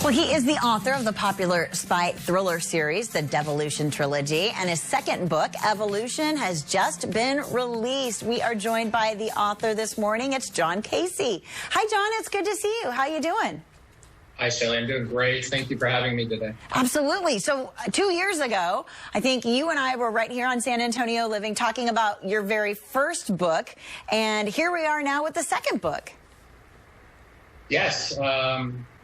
Well, he is the author of the popular spy thriller series, the Devolution Trilogy, and his second book, Evolution, has just been released. We are joined by the author this morning. It's John Casey. Hi, John. It's good to see you. How you doing? Hi, Shelly. I'm doing great. Thank you for having me today. Absolutely. So 2 years ago, I think you and I were right here on San Antonio Living talking about your very first book, and here we are now with the second book. Yes.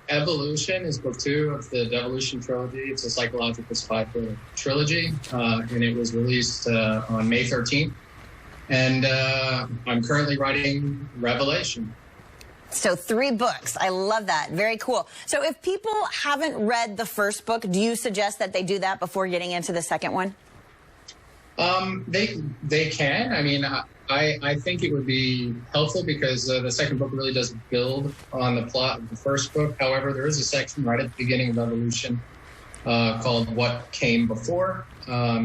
Evolution is book 2 of the Devolution Trilogy. It's a psychological spy thriller trilogy, and it was released on May 13th. And I'm currently writing Revelation. So 3 books. I love that. Very cool. So if people haven't read the first book, do you suggest that they do that before getting into the second one? They can. I mean, I think it would be helpful because the second book really does build on the plot of the first book. However, there is a section right at the beginning of Evolution called What Came Before.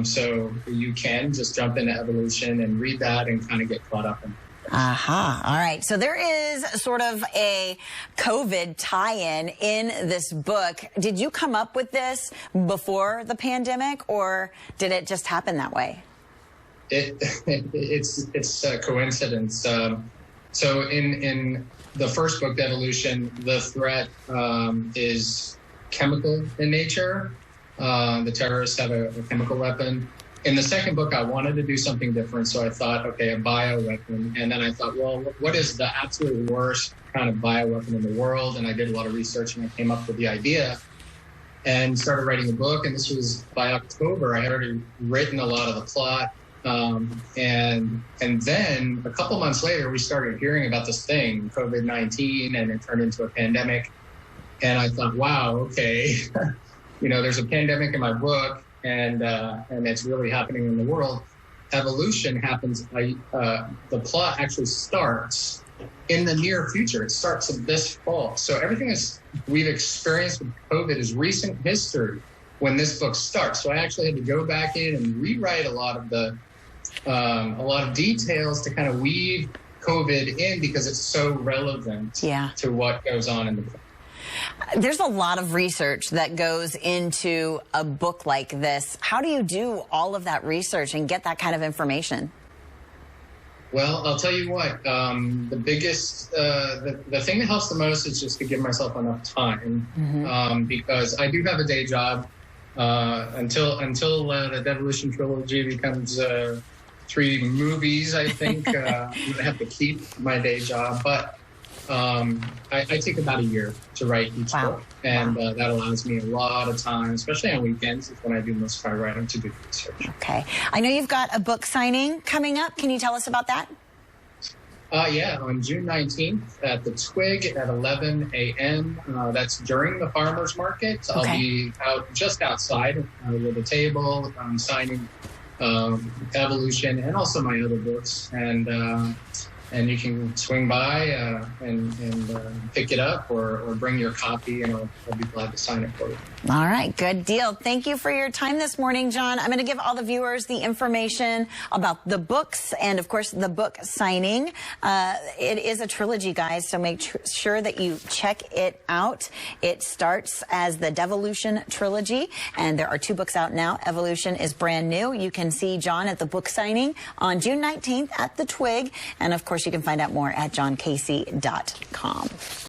So you can just jump into Evolution and read that and kind of get caught up in it. Aha. All right. So there is sort of a COVID tie-in in this book. Did you come up with this before the pandemic, or did it just happen that way? It's a coincidence. So in the first book, Devolution, the threat is chemical in nature. The terrorists have a chemical weapon. In the second book, I wanted to do something different, so I thought, okay, a bioweapon. And then I thought, well, what is the absolute worst kind of bioweapon in the world? And I did a lot of research, and I came up with the idea and started writing a book. And this was by October. I had already written a lot of the plot. And then a couple months later, we started hearing about this thing, COVID-19, and it turned into a pandemic. And I thought, wow, okay, there's a pandemic in my book. And it's really happening in the world. Evolution happens, the plot actually starts in the near future. It starts this fall. So everything we've experienced with COVID is recent history when this book starts. So I actually had to go back in and rewrite a lot of details to kind of weave COVID in because it's so relevant to what goes on in the book. There's a lot of research that goes into a book like this. How do you do all of that research and get that kind of information? Well, I'll tell you what, the biggest, the thing that helps the most is just to give myself enough time, because I do have a day job until the Devolution Trilogy becomes 3 movies, I think. I'm going to have to keep my day job, but I take about a year to write each book, and that allows me a lot of time, especially on weekends, is when I do most of my writing, to do research. Okay. I know you've got a book signing coming up. Can you tell us about that? Yeah, on June 19th at the Twig at 11 a.m. That's during the farmer's market. I'll be out just outside with a table signing Evolution and also my other books, and you can swing by and pick it up or bring your copy, and I'll be glad to sign it for you. All right, good deal. Thank you for your time this morning, John. I'm going to give all the viewers the information about the books and, of course, the book signing. It is a trilogy, guys, so make sure that you check it out. It starts as the Devolution Trilogy, and there are 2 books out now. Evolution is brand new. You can see John at the book signing on June 19th at the Twig, and, of course, you can find out more at johncasey.com.